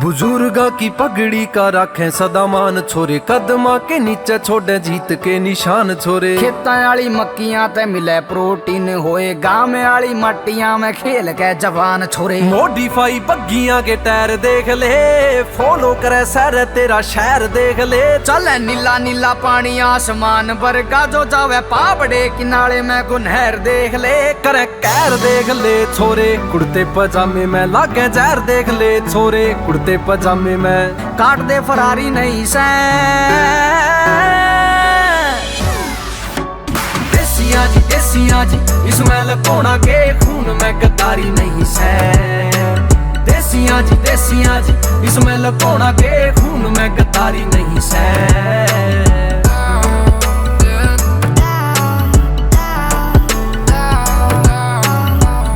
बुजुर्गा की पगड़ी का राखें सदा मान छोरे, कदमा के नीचे छोड़े जीत के निशान छोरे। खेतां आली मक्कियां ते मिले प्रोटीन होए, गांव में आली मट्टियां में खेल के जवान छोरे। मॉडिफाई बग्गियां के टायर देख ले, फॉलो करे सर तेरा शहर देख ले। चले नीला नीला पानी आसमान वर्गा, जो जावे पापड़े किनारे में गुनहर देख ले। करे कैर देख ले छोरे, कुर्ते पजामे में लागे जहर देख ले छोरे, कुर्ते पजामे में काट दे फरारी नहीं से। देसिया जी इसमें लकोड़ा के खून में गद्दारी नहीं से। देसिया जी इसमें लकोड़ा के खून में गद्दारी नहीं से।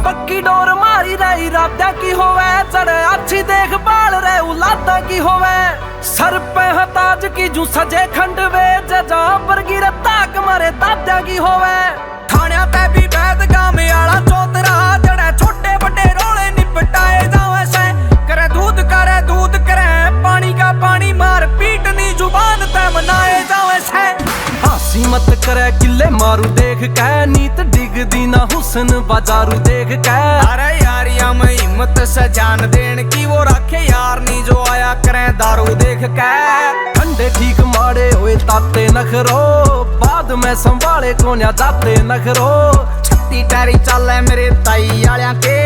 पक्की डोर मारी रही रात्या की होवे, चढ़े अच्छी देखभाल रे उलादा की होवे। सर पे हताज की जू सजे खंडवे, जजा पर गिरे ताक मारे दादा की होवे। थान्या ते भी बैद गांव में आला चौतरा, जड़े छोटे बड़े रोले निपटाए जावे से। करे दूध करे पानी का पानी, मार पीट नी जुबान ते मनाए जावे से। हासी मत करे किले मारू देख के, नीत डिग दी ना हुसन बाजारू देख के। अरे यारिया में हिम्मत से जान देन की, वो रखे यार नी जो आया करे दारू देख के। ठंडे ठीक मारे हुए ताते नखरो, बाद में संभाले कोन्या जाते नखरो। छत्ती टारी चाले मेरे ताई आलिया के,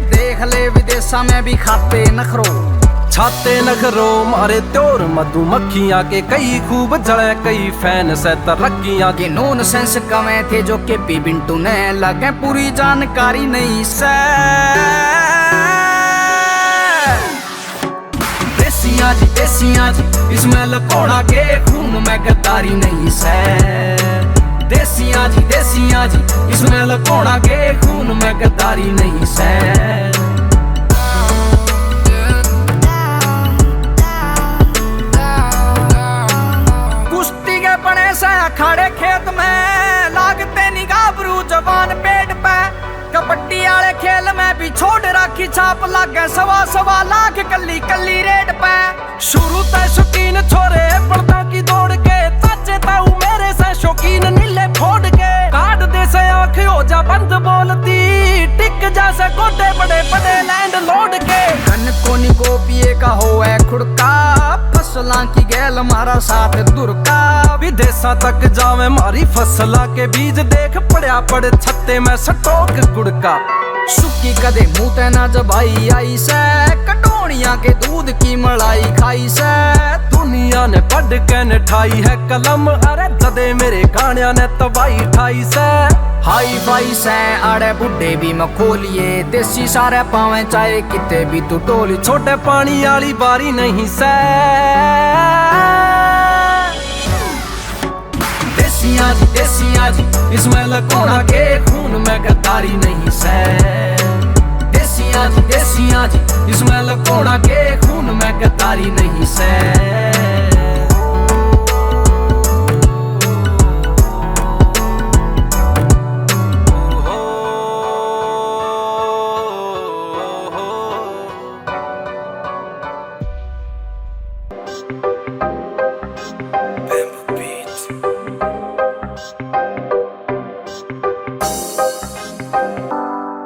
देख ले विदेशा में भी खाते नखरो। छाते नखरो मारे त्योर मधुमक्खियां के, कई खूब जड़े कई फैन से तरक्कियां के। नोन सेंस कमे थे जो के पी बिंटू ने लगे, पूरी जानकारी नहीं से। देसिया जी इसमें लकोड़ा के खून में गद्दारी नहीं से। देसिया जी इसमें लकोड़ा के खून में गद्दारी नहीं से। खड़े खेत में लागते निगाबरू जवान पेट पे, कबड्डी आले खेल में भी छोड़ राखी छाप, लागे 1.25 लाख कल्ली कल्ली रेट पे। शुरू ते शौकीन छोरे पर्दा की दौड़ के, चाचे ताऊ मेरे से शौकीन नीले फोड़ के। काट दे से आँख हो जा बंद बोलती, टिक जा से गोटे बड़े बड़े लैंड लोड के। घन कोनी गोपिए का होए खुड़का, फसलां की गैल मारा साथ दुर्गा। विदेशा तक जावे मारी फसला के बीज, देख पड़या पड़े छत्ते में स्टॉक गुड़का। सुखी कदे मुँह ते ना जबाई आई से, कटोनिया के दूध की मलाई खाई से। दुनिया ने पढ़ के ने ठाई है कलम, अरे ददे मेरे गानिया ने तबाही ठाई से। हाई फाई से आड़े बुढ़े भी मखोलिए, देसी सारे पावे चाहे किते भी तू टोली। छोटे पानी आली बारी नहीं से। देसिया जी इसमें लकोड़ा के खून में गद्दारी नहीं से। देसिया जी इसमें लकोड़ा के खून में गद्दारी नहीं से।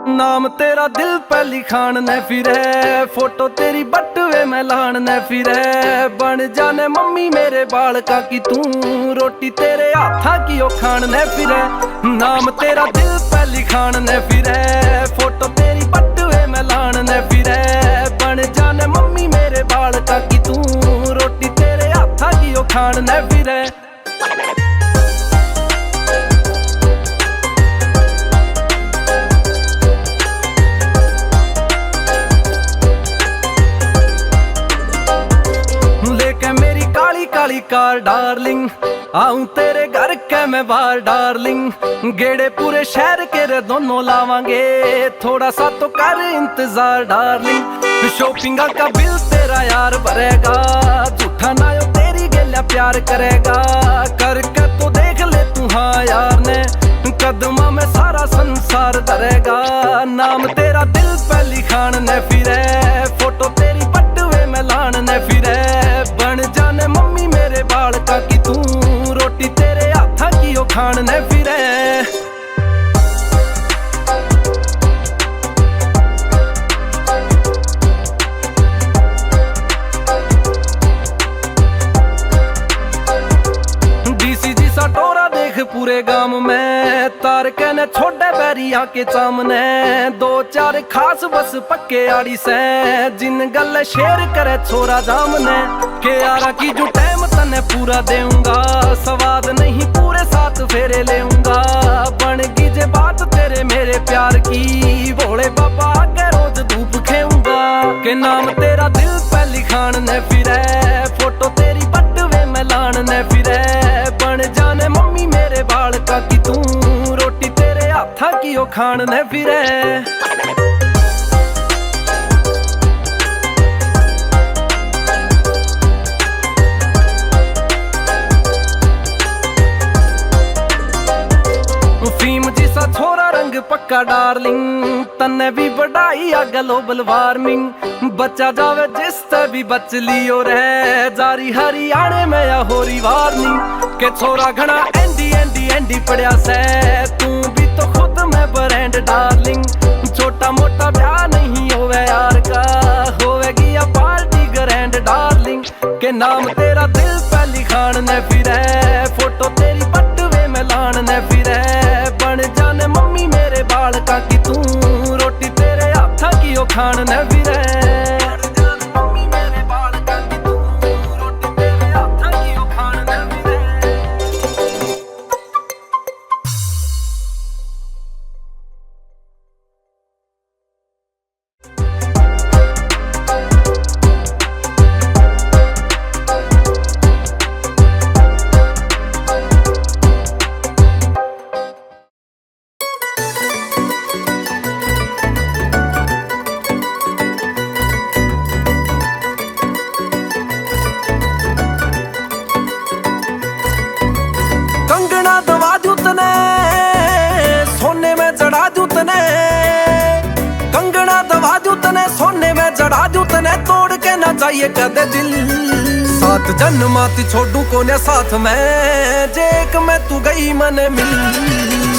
नाम तेरा दिल पे लिखान ने फिरे, फोटो तेरी बटवे में लान ने फिरे। बन जाने मम्मी मेरे बालका की तू, रोटी तेरे हाथा की ओ खान ने फिरे। नाम तेरा दिल पे लिखान ने फिरे, फोटो तेरी बटवे में लान ने फिरे। बन जाने मम्मी मेरे बालका की तू, रोटी तेरे हाथा की ओ खान ने फिरे। काली कार डार्लिंग, आऊं तेरे घर के मैं बाहर डार्लिंग। गेड़े पूरे शहर के रे दोनों लावांगे, थोड़ा सा तो कर इंतजार डार्लिंग। शॉपिंग का बिल तेरा यार भरेगा, झूठा ना यो तेरी गेल्या प्यार करेगा। करके तो देख ले तू हाँ यार ने, कदमा में सारा संसार धरेगा। नाम तेरा दिल पे लिखान ने फिरे, फोटो तेरी बटवे में लान खान ने फिरे। पूरे गांव में तार के ने छोड़े बैरिया के सामने दो चार खास बस पक्के आड़ी से जिन गल शेर करे छोरा जामने के यारा की जो टाइम तने पूरा देऊंगा स्वाद नहीं पूरे साथ फेरे लेऊंगा बन गई जे बात तेरे मेरे प्यार की भोले बाबा के रोज धूप खेऊंगा के नाम तेरा दिल पे लिखान ने फिरे फोटो तेरी बटवे में लान ने फिरे बन जाने मम्मी मेरे बाल का कि तू रोटी तेरे हाथा की ओ खान ने फिरे। फीम जिसा छोरा रंग पक्का डार्लिंग तन्ने भी बढ़ाई आ ग्लोबल वार्मिंग बच्चा जावे जिसते भी बच लियो रहे जारी हरियाणे में या होरी वार्निंग के छोरा घना एंडी एंडी एंडी पड़िया से तू भी तो खुद में ब्रांड डार्लिंग छोटा मोटा ब्याह नहीं होवे यार का होवेगी या पार्टी ग्रैंड डार्लिंग के नाम तेरा दिल पे लिखान ने फिरे फोटो तेरी बटवे में लान ने फिरे बन जाने मम्मी मेरे बाल का कि तू रोटी तेरे हाथा की ओ खान ने फिरे। सोने में जड़ा दूं तने कंगना दबा दूं तने सोने में जड़ा दूं तने तोड़ के ना जाइए कदे दिल साथ जन्माती छोड़ू कोने साथ में जेक में तू गई मन मिल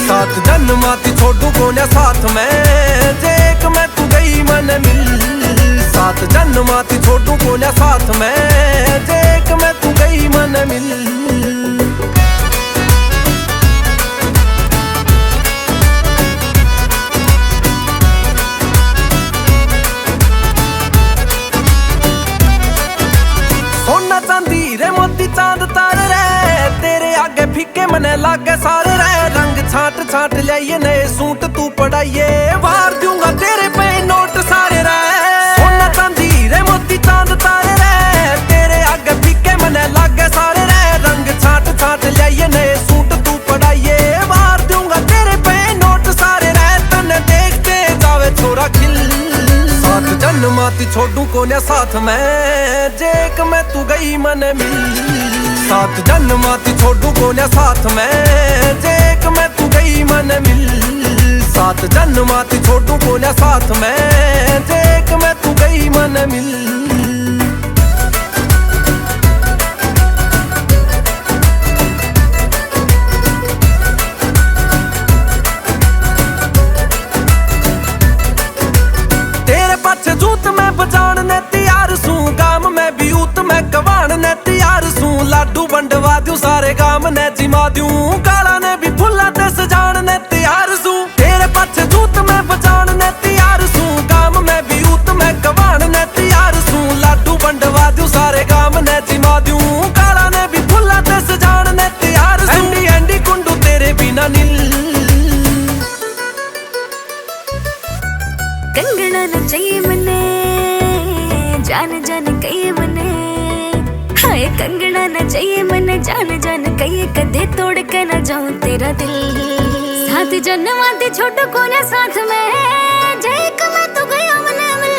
साथ जन्माती छोड़ू कोने साथ में जेक में तू गई मन मिल साथ जन्माती छोड़ू कोने साथ में जेक में तू गई मन मिल। मोती चांद तारे रे तेरे आगे फीके मने लागे सारे रे रंग छाट छाट लिया नए सूट तू पढ़ाइए वार दूंगा तेरे पे नोट सारे रे सोना चांदी रे मोती चांद तारे रे तेरे आगे फीके मने लागे सारे रे रंग छाट छाट लिया नए सूट तू पढ़ाइए वार दूंगा तेरे पे नोट सारे रे तने देखते जावे छोरा खिल साथ जन्माती छोड़ू कोने साथ में जेक में तू गई मन मिल साथ जन्माती छोड़ू कोने साथ में जेक में तू गई मन मिल साथ जन्माती छोड़ू कोने साथ में जेक में तू गई मन मिल। बजान ने तैयार सू गाम में भी ऊत में कवान ने तैयार सू लाडू बंडवा दूं सारे गाम ने जिमा दूं काला ने भी फुल्ला ते सजान ने तैयार सू तेरे पाछे जूत में बजान ने तैयार सू गाम में भी ऊत में कवान ने तैयार सू लाडू बंडवा दूं सारे गाम ने जिमा दूं काला ने भी फुल्ला ते सजान ने तैयार सू एंडी एंडी कुंडू तेरे बिना नील कंगना न चाहिए मने जान जान कहिए मने हाय कंगना न चाहिए मने जान जान कहिए कदे तोड़ के न जाऊं तेरा दिल साथ जन्माते छोटो कोने साथ में जेक में तू गया मन मिल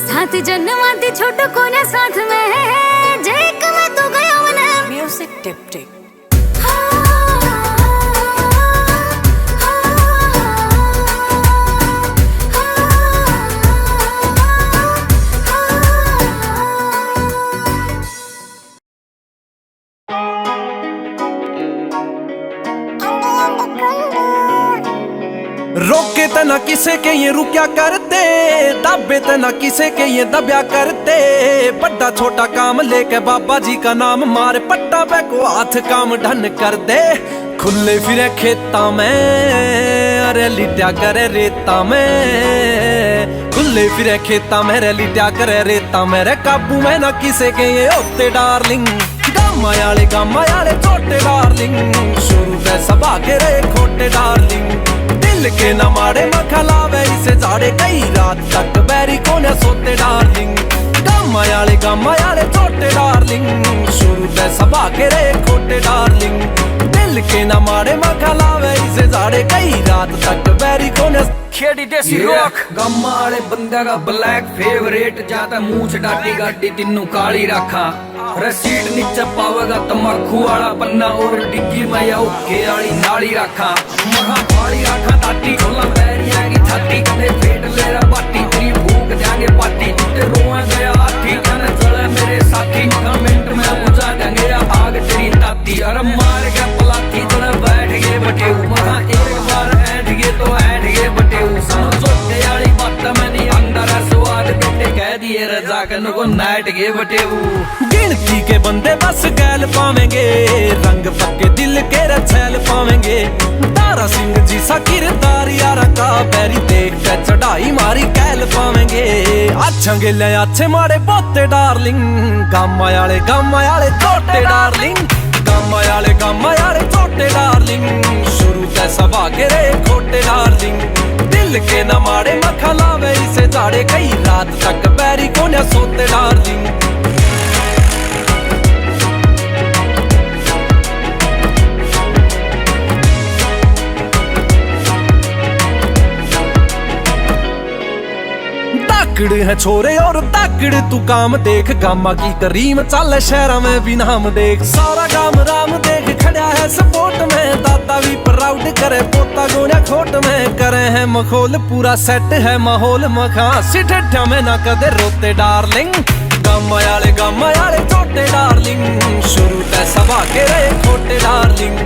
साथ जन्माते छोटो कोने साथ में जेक में तू गया मन म्यूजिक टिप टिप रोके ते ना किसे के ये रुकिया करते, दाबे ते ना किसे के ये दबिया करते। बड़ा छोटा काम लेके बाबा जी का नाम मारे, पट्टा पे को हाथ काम ढन कर दे। खुले फिरे खेता में, अरे लिट्या करे रेता में। खुले फिरे खेता में रे लिट्या करे रेता में रे, काबू में ना किसे के ये होते डार्लिंग। गामा याले छोटे डार्लिंग, शुरू से सब आगे रे खोटे डार्लिंग। दिल के न मारे मखा लावे इसे झाड़े, कई रात तक बैरी कोने सोते डार्लिंग। गामा याले छोटे डार्लिंग, शुरू से सब आगे रे खोटे डार्लिंग। दिल के न मारे मखा लावे इसे झाड़े, कई रात तक बैरी कोने खेड़ी देसी रॉक। गम्मा वाले बंदे का ब्लैक फेवरेट, जाता मूछ डाटी गाटी तीनों काली रखा। रसीट नीचे पावेगा तम्बाकू वाला पन्ना, और डिग्गी में या उके वाली नाली रखा। महा पाली रखा ताटी, झोला पैरिया की छाती, कदे फेट ले रहा बाटी, तेरी भूख जागे पाटी। ते रोआ गया हाथी, कहने चले मेरे साथी, कमेंट में बुझा देंगे आग तेरी ताती। अरे मार के पलाती, चले बैठ गए बटे, महा एक बार ऐठ गए तो ऐठ गए बटे। समझो वाली बात मैंने अंदर स्वाद बेटे, कह दिए रजा कन को नाइट गए बटे। गिनती के बंदे बस गैल पावेंगे, रंग पक्के दिल के रछैल पावेंगे। तारा सिंह जी सा किरदार यारा का, बैरी देख के चढ़ाई मारी कैल पावेंगे। अच्छा गिले अच्छे मारे पोते डार्लिंग, गामा याले छोटे डार्लिंग। गामा याले छोटे डार्लिंग, शुरू से सब आगे रे खोटे डार्लिंग। दिल के न मारे मखा लावे इसे झाड़े, कई रात तक बैरी कोने सोते डार्लिंग। ताकड़ है छोरे और ताकड़ तू काम देख, गामा की करीम चल शहरा में भी नाम देख। सारा गाम राम देख खड़ा है सपोर्ट में, दादा भी प्राउड करे पोता गोने खोट में। करे है मखोल पूरा सेट है माहौल, मखा सिठा में ना कदे रोते डार्लिंग। गामा याले छोटे डार्लिंग, शुरू ते सब आगे रे खोटे डार्लिंग।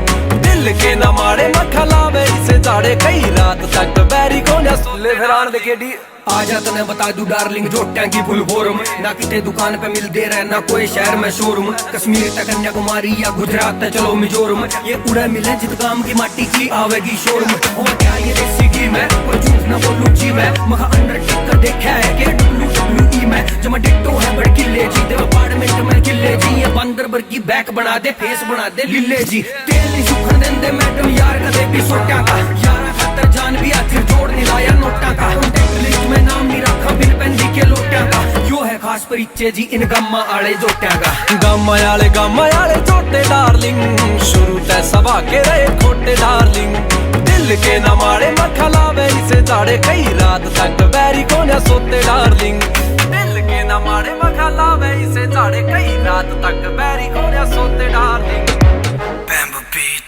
दिल के न मारे मखा लावे इसे झाड़े, कई रात तक बैरी कोने सोले फिरान दे केडी। आजा तने बता दूं डार्लिंग, जोटियां की फुल फॉर्म ना किते दुकान पे मिलते रहे, ना कोई शहर में शोरूम। कश्मीर तक कन्याकुमारी या गुजरात तक चलो मिजोरम, ये उड़े मिले जित गाम की माटी की आवेगी शोरूम। और क्या ये देसी घी में कोई झूठ ना बोलूं जी मैं, महा अंडरटेकर देखा है के WWE में। जमा डिट्टो है बड़ किले जी, देव अपार्टमेंट में किले जी। ये बंदर बर की बैक बना दे, फेस बना दे लिले जी। तेल नहीं सुखन देंदे मैडम यार कदे भी सोटियां का, यारा खातर जान भी आखिर जोड़ नहीं लाया नोटा का। लिस्ट में नाम नहीं रखा बिन पेंदी के लोटिया का, यो है खास परिचय जी इन गम्मा आले जोटिया का। गामा याले छोटे डार्लिंग, शुरू ते सब आगे रहे खोटे डार्लिंग। दिल के न मारे मखा लावे इसे झाड़े, कई रात तक बैरी कोने सोते डार्लिंग। दिल के न मारे मखा लावे इसे झाड़े, कई रात तक बैरी कोने सोते darling. Bamboo Beat।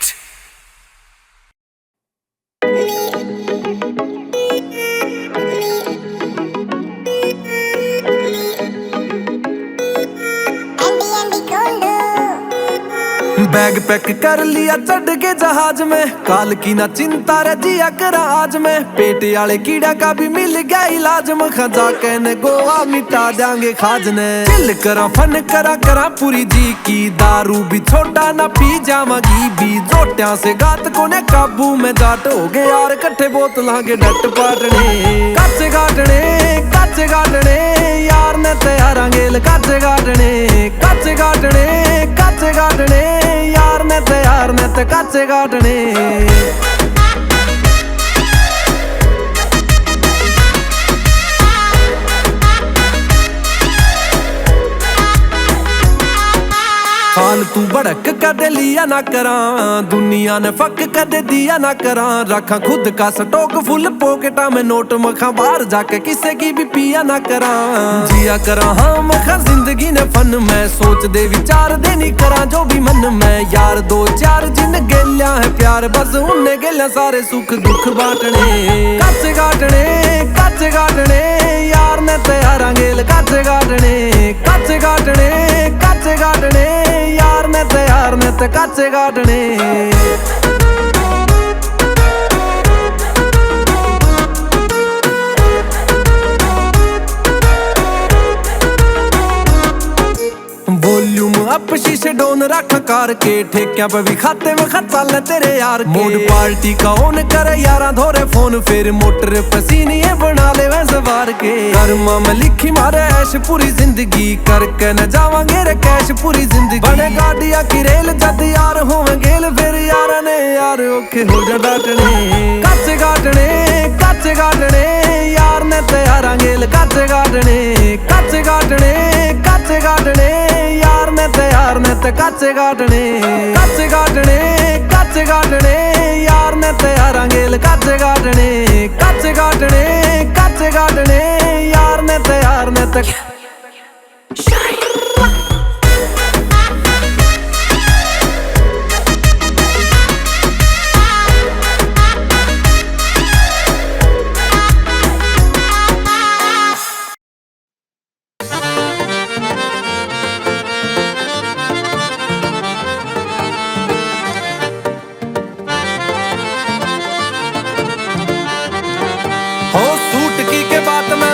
Bag pack कर लिया चढ़ के जहाज में, काल की ना चिंता रे जिया करा आज में। पेट वाले कीड़ा का भी मिल गया इलाज, मखा जाके ने गोवा मिटा देंगे खाज ने। चिल करा फन करा पूरी जी की, दारू भी छोटा ना पी जावांगी भी। जोटियां से गात को ने काबू में जाट हो गए यार, कट्ठे बोतलां के डट पाटने। काचे गाटने यार ने तैयारा गेल, काचे गाटने यार ने ते काचे गाटने। फालतू भड़क कदे लिया ना करा, दुनिया ने फक कदे दिया ना करा। रखा खुद का स्टॉक फुल पॉकेटा में नोट, मखा बाहर जाके किसे की भी पिया ना करा। जिया करा हाँ मखा जिंदगी ने फन में, सोच दे विचार दे नहीं करा जो भी मन में। यार दो चार जिन गेलिया है प्यार, बस उन्हें गेलिया सारे सुख दुख बांटने। काचे गाटने यार ने तैयारा गेल, काचे गाटने यार ने ते काचे गाटने। डोन रख कार के ठेकिया पे भी खाते में खर्चा ले तेरे यार के मूड पार्टी का ऑन करे यारा धोरे फोन फिर मोटर पसीनी बना ले वै सवार के कर्मा में लिखी मारे ऐश पूरी जिंदगी करके न जावांगे रे कैश पूरी जिंदगी बने गाड़िया की रेल जद यार होवे गेल फिर यार ने यार औखे हो जा डाटने कच्चे गाटने यार ने ते यारा गेल कच्चे गाटने यार ने ते कच्चे गाटने यार ने ते यारा गेल कच्चे गाटने यार ने ते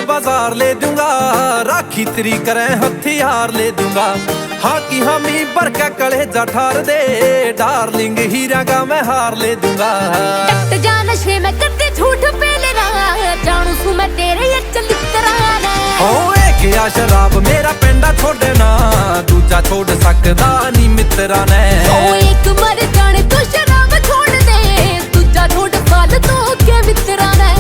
बाजार ले दूंगा राखी तेरी करे हथियार ले दूंगा हाँ की हामी भर के कलेजा ठार दे डार्लिंग हीरा का मैं हार ले दूंगा टट जा नशे में करते झूठ पे ले रहा जानू सू मैं तेरे ये चलितरा हो एक या शराब मेरा पेंडा छोड़े ना दूजा छोड़ सकदा नी मित्रा ने हो एक मर जाने तो शराब छोड़ दे दूजा छोड़ फाल तो के मित्रा ने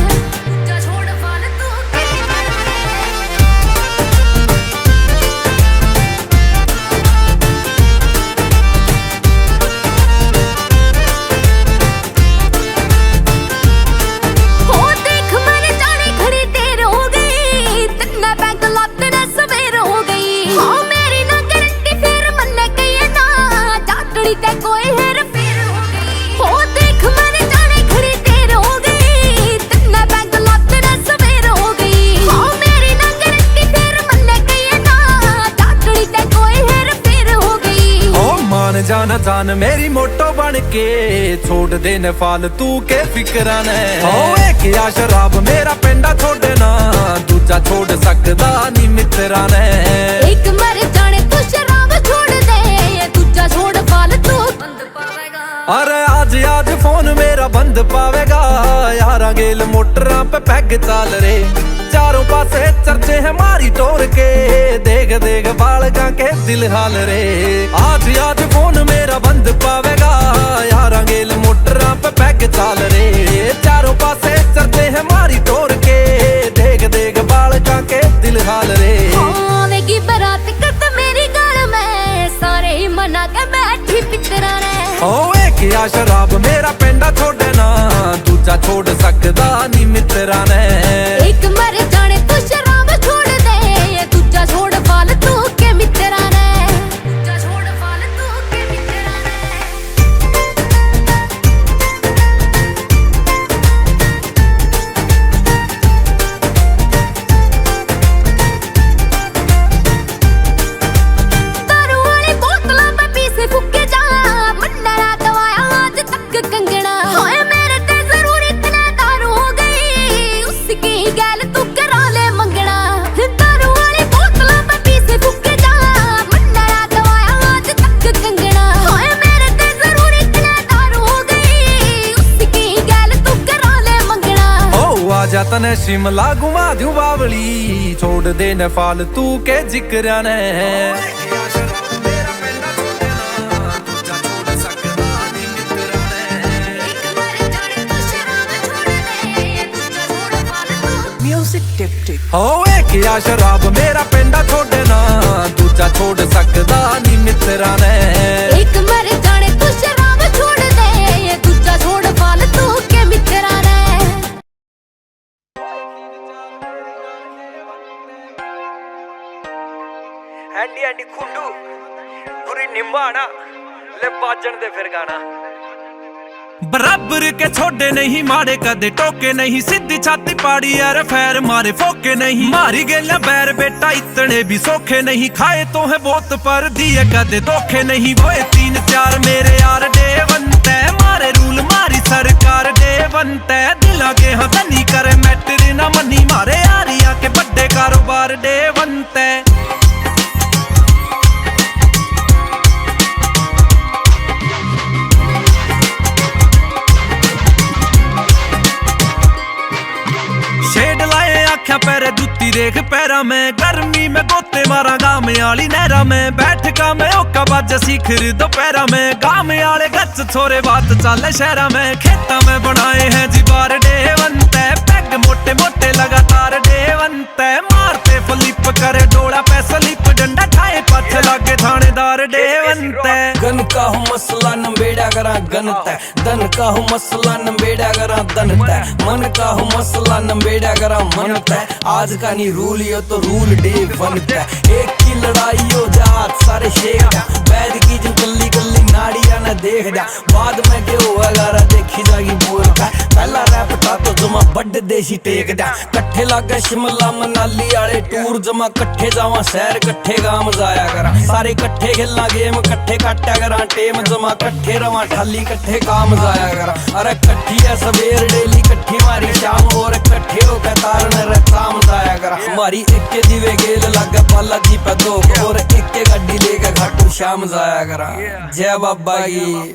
जाना जान मेरी मोटो बन के छोड़ देने फालतू के फिक्रा ने हो एक या शराब मेरा पेंडा छोड़े ना दूजा छोड़ सकदा नी मित्रा ने एक मर जाने तू शराब छोड़ दे दूजा छोड़ फालतू बंद पावेगा अरे आज फोन मेरा बंद पावेगा यारा गेल मोटरा पे पैग चाल रे चारों पासे चर्चे है मारी टोर के देख बालका के दिल हाल रे आज फोन मेरा बंद पावेगा यारा गेल मोटरा पे पैग चाल रे चारों पासे चर्चे है मारी टोर के देख बालका के दिल हाल रे आवेगी बारात करता मेरी गाल में सारे ही मना के बैठी पितरा ने हो एक या शराब मेरा पेंडा छोड़े ना दूजा छोड़ सकदा नी मित्रा ने एक मर जाने तू शराब छोड़ दे दूजा छोड़ फालतू के मित्रा ने दूजा छोड़ फालतू के मित्रा दारू वाली बोतलों में पी से फुके जा मन्ना दवाया आज तक कंगना होए मेरे ते जरूर इतना दारू हो गई उसकी गैल तू करा ले मंगना दारू वाली बोतलों में पी से फुके जा मन्ना दवाया आज तक कंगना होए मेरे ते जरूर इतना दारू हो गई उसकी गैल तू करा ले मंगना ओ आजा तने शिमला घुमा दूं बावली छोड़ दे न फालतू के जिक्र ने हो एक या शराब मेरा पेंडा छोड़े ना दूजा छोड़ सकदा नी मित्रा ने एक मर जाने तू शराब छोड़ दे दूजा छोड़ फालतू के मित्रा ने ਐਂਡੀ ਖੁੰਡੂ ਪੂਰੀ ਨਿੰਬਾਣਾ ਲੈ ਬਾਜਣ ਦੇ ਫਿਰ ਗਾਣਾ बराबर के छोड़े नहीं मारे कदे टोके नहीं सीधी छाती पाड़ी यार फैर मारे फोके नहीं मारी गेला बैर बेटा इतने भी सोखे नहीं खाए तो है बहुत पर दिए कदे धोखे नहीं वो 3-4 मेरे यार डे बनते मारे रूल मारी सरकार डे बनते दिला के हाँ धनी करे मैटर ना मनी मारे यारिया के बड़े कारोबार डे बनते देख पैरा में गर्मी में गोते मारा गाम आली नहरा में बैठ का में ओका बाजा सीखर दोपहरा में गाम आले गच छोरे बात चाले शहरा में खेता में बनाए हैं जी बार डेवंत पैग मोटे मोटे लगातार डेवंत मारते फ्लिप करे डोला पे स्लिप डंडा खाए पछ लागे थानेदार डेवंत गन का हूँ मसला नंबेड़ा करा गन तै धन का हूँ मसला नंबेड़ा करा धन तै मन का हूँ मसला नंबेड़ा करा मन तै आज का नहीं रूल यो तो रूल डे वन तै एक की लड़ाई हो जात सारे शेख बैद की जो गली गली नाड़िया न देख जा बाद में के हुआ गारा देखी जागी बोल का पहला रैप था तो जमा बड़ देसी टेक जा कट्ठे लागे शिमला मनाली आले टूर जमा कट्ठे जावा शहर कट्ठे गाम जाया करा सारे कट्ठे खेलना गेम कट्ठे काटा करा टेम जमा कट्ठे रवा ठाली कट्ठे काम जाया करा अरे कट्ठी है सवेर डेली कट्ठी मारी शाम और कट्ठे हो के तारन रे काम जाया करा मारी एक के दिवे गेल लागे पाला जी पे दो और एक के गड्डी लेके घाटू शाम जाया करा जय बाबा की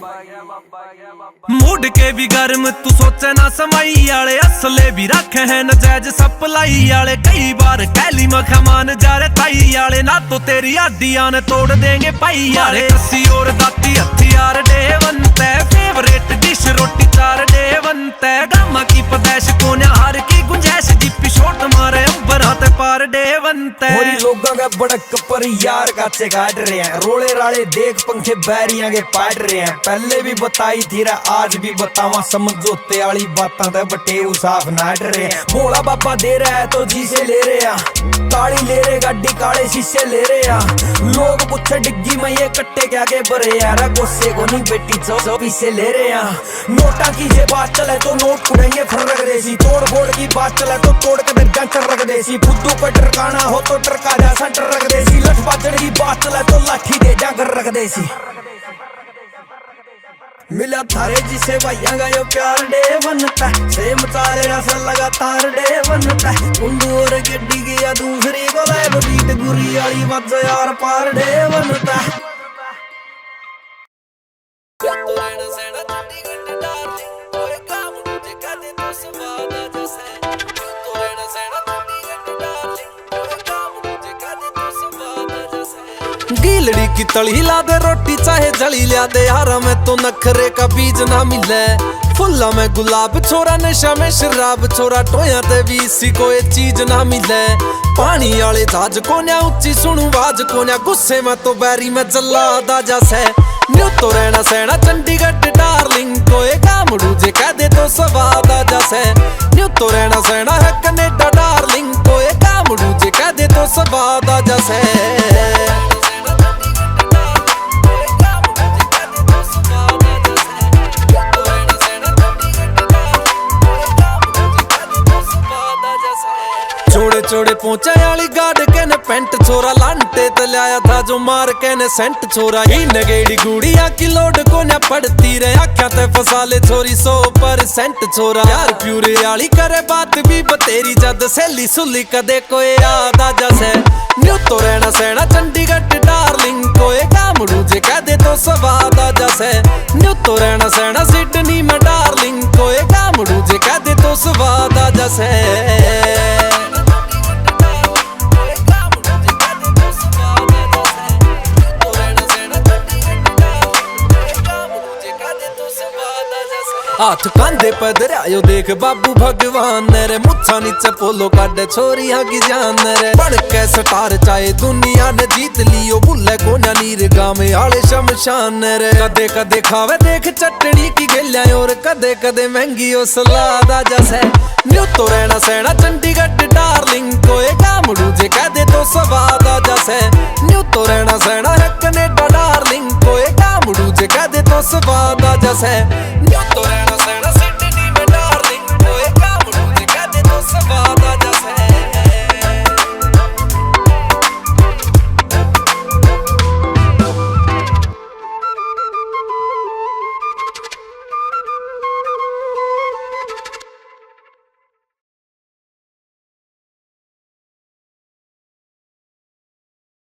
मूड के भी गर्म तू सोचे ना समाई आले असले भी रखे हैं नजायज सप्लाई आले कई बार कैली मखमान जा रे ताई आले ना तो तेरी हड्डियां ने तोड़ देंगे पाई आले कसी और दाती हथियार डेवंत फेवरेट डिश रोटी चार डेवंत गामा की पदैश कोन्या हार की गुंजाइश जिप्पी शॉट मारे ऊपर हाथ पार डेवंत होरी लोगों का बड़क पर यार गाचे काट रहे हैं रोले राले देख पंखे बैरियां के पाट रहे हैं पहले भी बताई थी रा आज भी बतावा समझौते वाली बातां ते बटे साफ नाट रहे हैं भोला बाबा दे रहा है तो जी से ले रहे हैं काली ले रहे गाड़ी काले शीशे ले रहे हैं लोग पूछे डिग्गी में ये कट्टे क्या के भरे यार गुस्से को नहीं बेटी चौ पीछे ले रहे हैं नोटा की जे बात चले तो नोट उड़ेंगे फिर रख देसी तोड़ फोड़ की बात चले तो तोड़ के जंचर रख देसी फुद्दू पे टरकाना हो तो टरका जा सेंटर रख देसी लठ बाजन की बात चले तो लाठी दे जाकर रख देसी मिला थारे जिसे भैया का यो प्यार डे बनता सेम चाले रस लगातार डे बनता कुंडू और गड्डी की या दूसरी को ले बीट गुरी वाली बज यार पार डे बनता गीलड़ी की तली ला दे रोटी चाहे जली ला दे यारा में तो नखरे का बीज ना मिले फुल्ला में गुलाब छोरा नशा में शराब छोरा टोया ते भी इसी कोई चीज ना मिले पानी वाले जहाज कोन्या उच्ची सुनू बाज कोन्या गुस्से में तो बैरी में जल्ला दाजा से न्यू तो रहना सहना चंडीगढ़ डार्लिंग कोई गामड़ू जे कह दे तो स्वाद आ जैसे न्यू तो रहना सहना है कनेडा डार्लिंग कोई गामड़ू जे कह दे तो स्वाद आ जैसे चोड़े चोड़े पोंचा वाली गाड़ के ने पेंट छोरा लांटे ते लाया था जो मार के ने सेंट छोरा ही नगेड़ी गुड़िया की लोड को न पड़ती रे आख्या ते फसाले छोरी 100% छोरा यार प्यूरे वाली करे बात भी बतेरी जद सहेली सुली कदे कोई याद आ जैसे न्यू तो रहना सहना चंडीगढ़ डार्लिंग कोई गामड़ू जे कह दे तो स्वाद आ जैसे न्यू तो रहना सहना सिडनी में डार्लिंग कोई गामड़ू जे कह दे तो स्वाद आ जैसे हाथ कांधे पे दरियायो देख बाबू भगवान रे मुच्छा नीचे पोलो काटे छोरिया की जान रे बढ़ के स्टार चाहे दुनिया ने जीत लियो बुल्ले को ना नीर गाँव आले शमशान रे कदे कदे खावे देख चटनी की गिल्या और कदे कदे महंगी ओ सलाद आ जैसे न्यू तो रहना सहना चंडीगढ़ डार्लिंग कोई गामड़ू जे कह दे तो स्वाद आ जैसे न्यू तो रहना सहना है कनेडा डार्लिंग कोई गामड़ू जे कह दे तो स्वाद आ जैसे न्यू तो रहना सहना